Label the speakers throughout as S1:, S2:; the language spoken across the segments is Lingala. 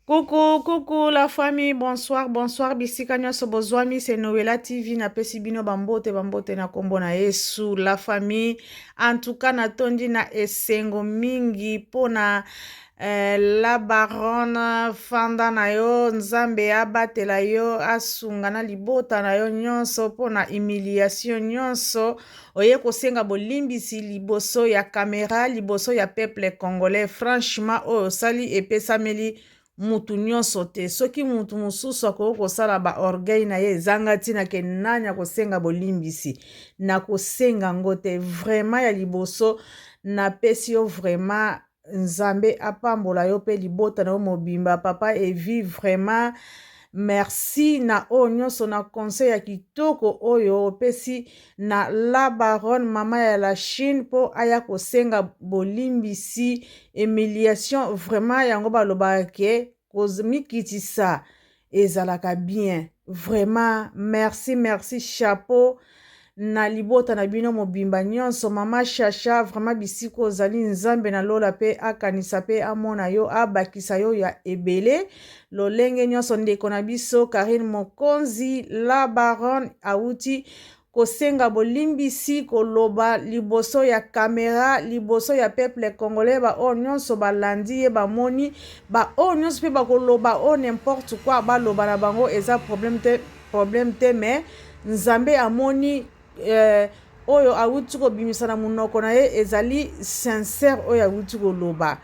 S1: Coucou, coucou la famille, bonsoir, bonsoir. Bisika nyonso bozwami, c'est Noëlla TV na pesi bino bambote, bambote na kombo na Yesu. La famille, en tout cas natondi na esengo mingi pona la baronne fanda na yo, nzambe abatela yo, asunga na libota na yo nyonso pona humiliation nyonso. Oye kosenga bolimbisi liboso ya kamera, liboso ya peuple congolais. Franchement, sali epesameli mutu nyonso te soki mutu mosusu akoki kosala baorgueil na ye ezanga ntina ke nani akosenga bolimbisi na kosenga yango te vraiment ya liboso napesi yo vraiment nzambe apambola yo mpe libota na yo mobimba papa evi vraiment merci na oyo nyonso na conseil ya kitoko oyo opesi na la baronne mama ya la Chine mpo aya kosenga bolimbisi humiliation vraiment yango balobaka ke kozomikitisa ezalaka bien vraiment merci chapeau na libota na bino mobimba nyonso mama Chacha vraiment bisika ozali nzambe na lola mpe akanisa mpe amona yo abakisa yo ya ebele lolenge nyonso ndeko na biso Karine Mokonzi la baronne auti kosenga bolimbisi koloba liboso ya kamera liboso ya peuple congolais baoyo nyonso balandi ye bamoni baoyo nyonso mpe bakoloba o n'importe quoi baloba na bango eza problème te mais nzambe amoni oyo awuti kobimisa na munoko na ye ezali sincère oyo awuti koloba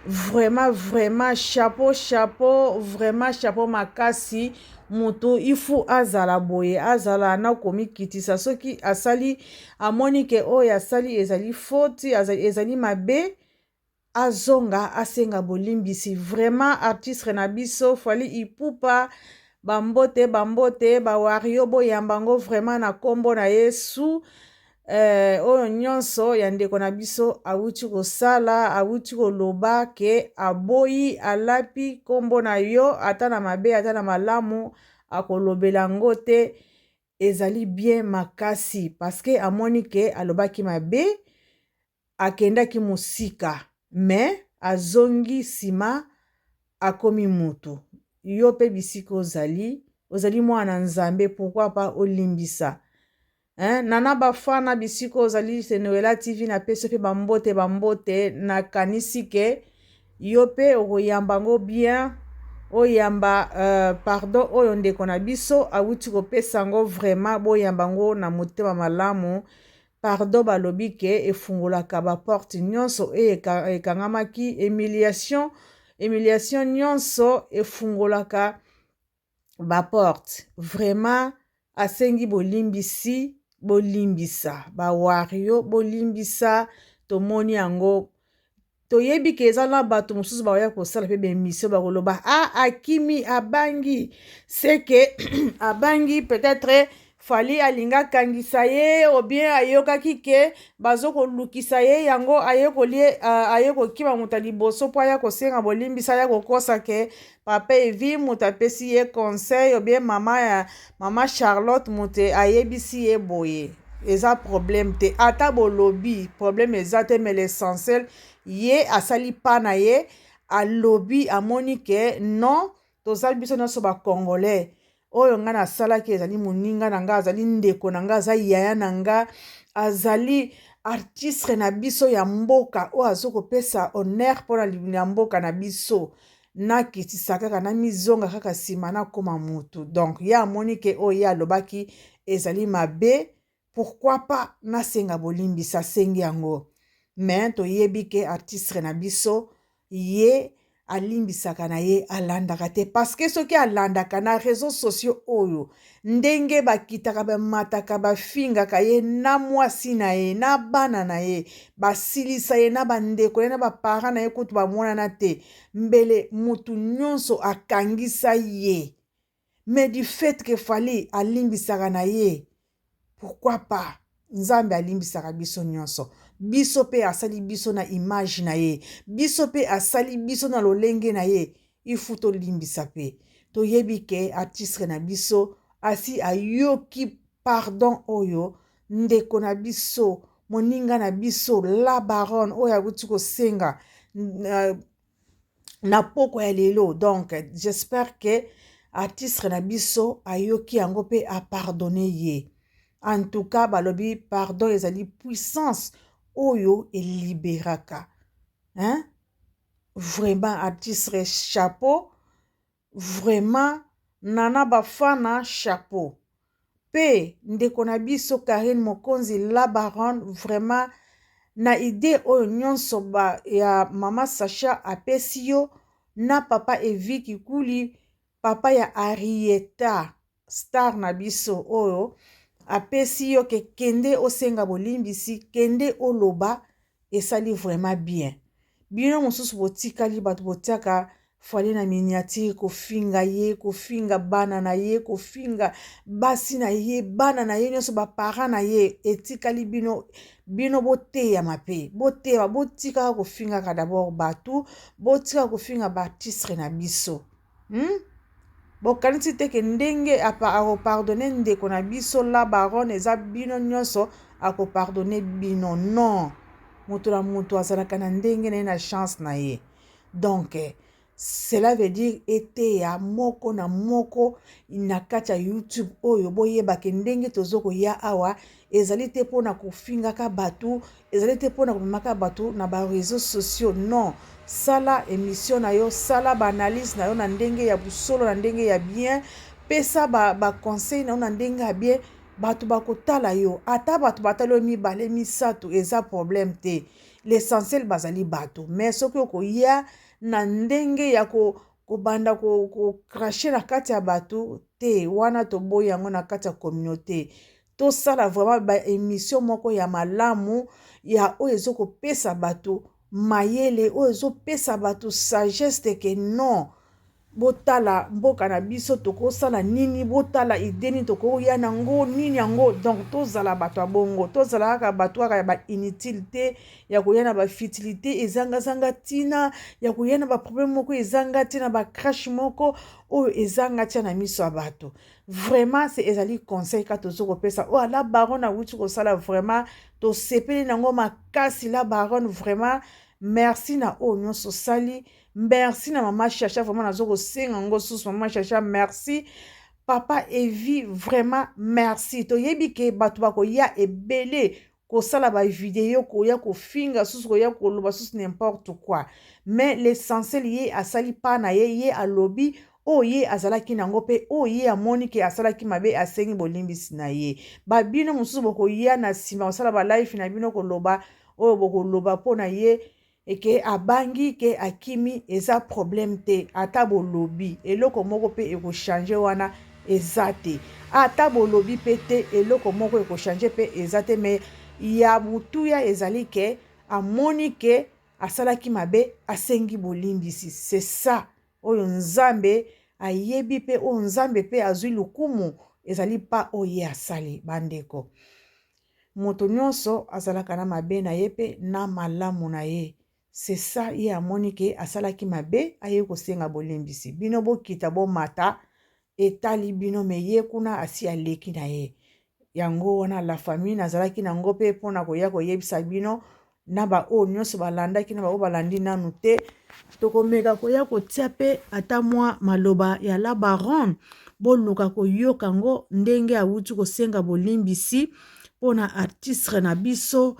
S1: vraiment chapeau vraiment chapeau makasi mutu ifu azala boye azala na komikitisa soki asali amoni ke oyo asali ezali faute ezali mabe azonga asenga bolimbisi vraiment artiste na biso fali ipupa bambote bawario boyamba ngo vraiment na kombo na Yesu oyo nyonso ya ndeko na biso awuti kosala awuti koloba ke aboyi alapi kombo na yo ata na mabe ata na malamu akolobela ngo te ezali bien makasi paske amoni ke alobaki mabe akendaki mosika me azongi nsima akomi mutu yo mpe bisika ozali mwana nzambe pourquoi pas olimbisa nana bafana bisika ozali c'est Noëlla TV na pesi mpe bambote nakanisi ke yo mpe okoyamba ngo bien oyamba pardon oyo ndeko na biso awuti kopesa ngo vraiment boyamba ngo na motema malamu pardon balobi ke efungolaka baporte nyonso oyo ekangamaki humiliation nyonso efungolaka baporte vraiment asengi bolimbisa bawario bolimbisa tomoni yango toyebi ke eza na bato mosusu baoya kosala mpe bemission bakoloba akimi abangi seke abangi peut-être fali alinga akangisa ye ou bien ayokaki ke bazokolukisa ye yango aye kokima moto liboso mpo aya kosenga bolimbisa aya kokosa ke papa evi moto apesi ye conseil ou bien mama Charlotte moto ayebisi ye boye eza problème te ata bolobi problème eza te mais l'essentiel ye asali pa na ye alobi amoni ke non tozali biso nyonso bacongolais oyo nga nasalaki ezali moninga na nga azali ndeko na nga aza yaya na nga azali artiste na biso ya mboka oyo azokopesa honneur mpona ya mboka na biso nakitisa kaka na mizonga kaka nsima nakoma mutu donc ye amoni ke oyo ye alobaki ezali mabe pourquoi pas nasenga bolimbisa asengi yango me toyebi ke artiste na biso ye alimbisaka na ye alandaka te paske soki alandaka na réseaux sociaux oyo ndenge bakitaka bamataka bafingaka ye na mwasi na ye na bana na ye basilisa ye na bandeko ye na bapara na ye kutu bamonana te mbele mutu nyonso akangisa ye mais du fait ke fali alimbisaka na ye pourquoi pas nzambe alimbisaka biso nyonso biso pe asali biso na image na ye biso pe asali biso na lolenge na ye ifu tolimbisa pe toyebi ke artiste na biso asi ayoki pardon oyo ndeko na biso moninga na biso la baronne oyo akuti kosenga na poko ya lelo. Donc j'espère que artiste na biso ayoki yango pe a pardonner ye. En tout cas balobi pardon ezali puissance oyo eliberaka. Hein? Vraiment artiste chapeau. Vraiment nana bafana chapeau. Pe ndeko na biso Karine Mokonzi la baronne vraiment na idée oyo nyonso ba ya mama Sacha apesi yo na papa Evi Kikuli papa ya Arieta star na biso oyo apesi yo ke kende osenga bolimbisi kende oloba esali vraiment bien. Bino mosusu botikali bato botiaka fale na miniature kofinga ye kofinga bana na ye kofinga basi na ye bana na ye nyonso bapara na ye etikali bino boteya mape boteya botikaka kofingaka d'abord bato botikaka kofinga baartistre na biso bokanisi te ke ndenge akopardone ndeko na biso la baronne eza bino nyonso akopardone bino non moto na moto azalaka na ndenge na ye na chance na ye. Donc cela veut dire eteya moko na moko na kati ya YouTube oyo boyebake ndenge tozokoya awa ezali te mpona kofingaka bato ezali te mpona komemaka bato na bareseau sociaux non. Sala émission na yo sala baanalyse na yo na ndenge ya busolo na ndenge ya bien pesa baconseil na yo na ndenge ya bien bato bakotala yo ata bato batali yo mibale misato eza problème te. L'essentiel bazali bato mais soki okoya na ndenge ya kobanda krashe na kati ya bato te wana toboyi yango na kati ya communauté. Tosala vraiment baémission moko ya malamu ya oyo ezokopesa bato mayele oyo ezopesa bato sagesse ke non botala mboka na biso tokosala nini botala idée nini tokoya nango nini yango. Donc tozala bato ya bongo tozala kaka bato kaka ya bainutile te ya koya na bafutilité ezangazanga ntina ya koya na baproblème moko ezanga ntina bacrash moko oyo ezanga tia na miso ya bato. Vraiment c'est ezali conseil ka tozokopesa oyo la baronne awuti kosala vraiment tosepeli nango makasi la baronne vraiment merci na oyo nyonso sali. Merci na maman Chacha vraiment nazoko senga ngo sous maman Chacha merci papa Evi vraiment merci toyebi ke bato bakoya ebele kosala ba vidéo koya kofinga susu koya koloba susu n'importe quoi mais l'essentiel ye asali pa na ye alobi oye azalaki nango pe oye amoni ke asalaki mabe asengi bolimbisi na ye babino mosusu bokoya na nsima kosala ba live na bino koloba oyo bokoloba mpo na ye eke abangi ke akimi eza problème te ata bolobi eloko moko pe ekochange wana eza te ata bolobi pe te eloko moko ekochange pe eza te me ya butuya ezali ke amoni ke asalaki mabe asengi bolimbisi c'est ça oyo nzambe ayebi pe oyo nzambe pe azwi lukumu ezali pa oye asali bandeko moto nyonso azalaka na mabe na ye pe na malamu na ye. C'est ça ye amoni ke asalaki mabe aye kosenga bolimbisi bino bokita bomata etali bino me ye kuna asi aleki na ye yango wana la famille nazalaki nango pe mpona koya koyebisa bino na baoyo nyonso balandaki na bao balandi nanu te tokomeka koya kotia pe ata mwa maloba ya la baronne boluka koyoka ngo ndenge awuti kosenga bolimbisi mpona artiste na biso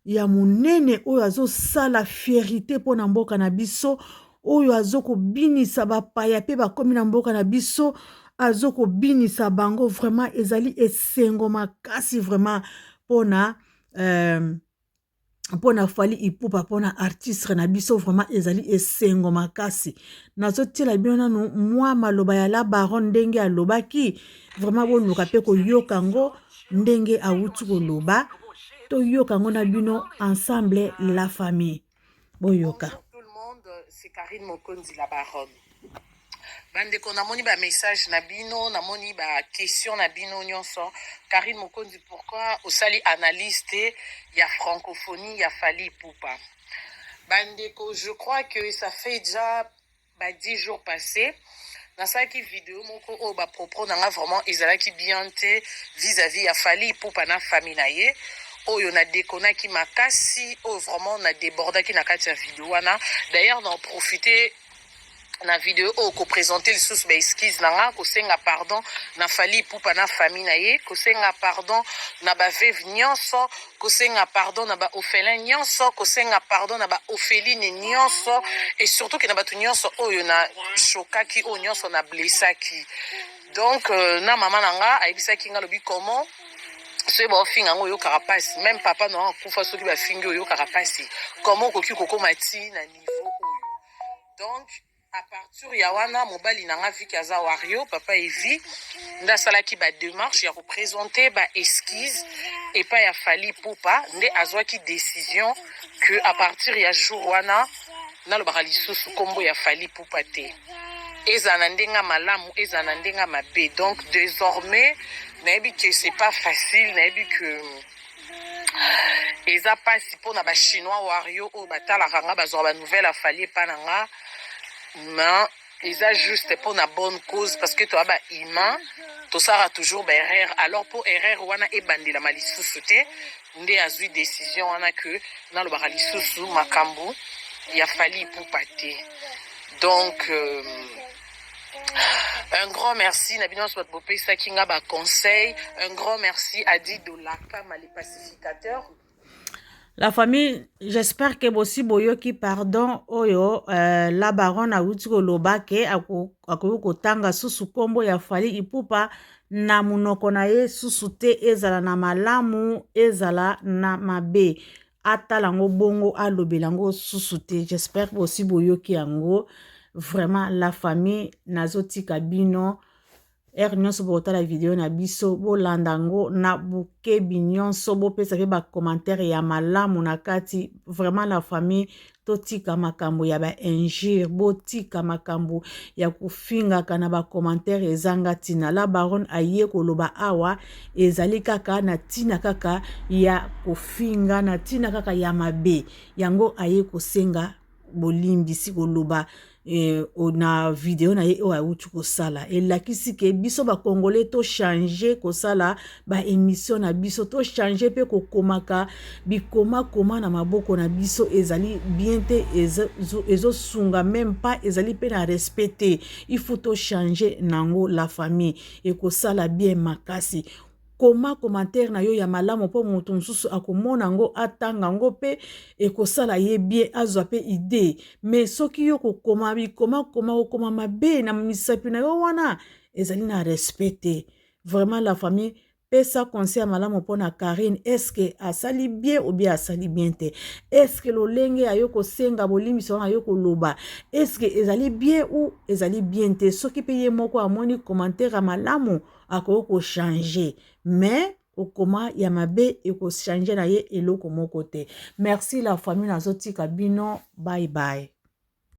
S1: ya monene oyo azosala fierité mpona mboka na biso oyo azokobinisa bapaya pe bakomi na mboka na biso azokobinisa bango vraiment ezali esengo makasi vraiment mpona Fally Ipupa mpona artiste na biso vraiment ezali esengo makasi nazotiela bino nanu mwa maloba ya la baronne ndenge alobaki vraiment boluka pe koyoka ngo ndenge awuti koloba toyoka ngo na bino ensemble la famille boyoka.
S2: Bonjour tout le monde, c'est Karine Mokonzi la baronne. Bandeko namoni ba message na bino, namoni ba question na bino nyonso. Karine Mokonzi pourquoi osali analyste ya francophonie ya Fally Ipupa. Bandeko, je crois que ça fait déjà 10 jours passés. Dans cette vidéo moko o ba propos nanga vraiment ezalaki bien te vis-à-vis ya Fally Ipupa na famille na ye. Oyo na dekonaki makasi, oyo vraiment na débordaki na kati ya vidéo wana. D'ailleurs, on a profité na video ko présenter lisusu ba excuse nanga ko senga pardon na fali pupa na famille na ye ko senga pardon na ba veuve nyonso ko senga pardon na ba orphelin nyonso ko senga pardon na ba orpheline nyonso et surtout que na ba nyonso oyo na chokaki o nyonso na blessaki donc na mama nanga ayebisaki nga lobi comment ce bon finga ngo yo karapasi même papa no kufa soki ba fingi yo karapasi comment koki kokoma ti na niveau oyo donc à partir ya wana mobali nanga viki aza wario papa evi nda salaki ba démarche ya représenter ba esquisse et pas ya fali pupa nde azwaki décision que à partir ya jour wana na lo bakali susu kombo ya fali pupa te ezana ndenga malamu ezana ndenga mabe donc désormais nayebi que c'est pas facile nayebi que eza pasi mpona ba chinois wario oyo batalaka nga bazwa ba nouvelle afali epa na nga mais eza juste pour la bonne cause parce que toi ba humain to sera toujours ba erreur alors pour erreur wana ebandela malisusu te nde azui décision wana que na lo ba lisusu makambu ya fali pour pâté donc un grand merci Nabino Swatbopé Sakinga ba conseil un grand merci à Di Dolaka les pacificateurs.
S1: La famille, j'espère que aussi boyoki pardon oyo la baronne a uti koloba ke akoyo kotanga susu kombo ya fali ipupa na munoko na ye susu te ezala na malamu ezala na mabe atalango bongo alobelango susu te. J'espère que aussi boyoki yango vraiment la famille nazotika bino nyonso bota la vidéo na biso bolandango na bukebi nyonso bopesa pe ba commentaire ya malamu na kati vraiment la famille totika makambo ya ba injure botika makambo ya kufinga kana ba commentaire ezanga tina la baronne aye koloba awa ezali kaka na tina kaka ya kufinga na tina kaka ya mabe yango aye kosenga bolimbisi koloba na video na ye o autu kosala elakisi ke biso ba congolais to changer kosala ba émission na biso to changer pe kokomaka bikoma koma na maboko na biso ezali bien te ezo sunga même pas ezali pe na respecter il faut to changer nango la famille et kosala bien makasi koma commentaire na yo ya malamu po moto mususu akomona ngo atanga ngo pe ekosala ye bien azwa pe idée mais soki yo kokoma kokoma mabe na misapi na yo wana ezali na respecter vraiment la famille pesa conseil malamu pona Karine est-ce que asali bien ou bien asali bien te est-ce que lolenge ayo kosenga bolimiso na yo koloba est-ce que ezali bien ou ezali bien te soki pe ye moko amoni commentaire malamu akoko changer mais okoma ya mabe eko changer na ye eloko moko te. Merci la famille nazotika bino bye bye.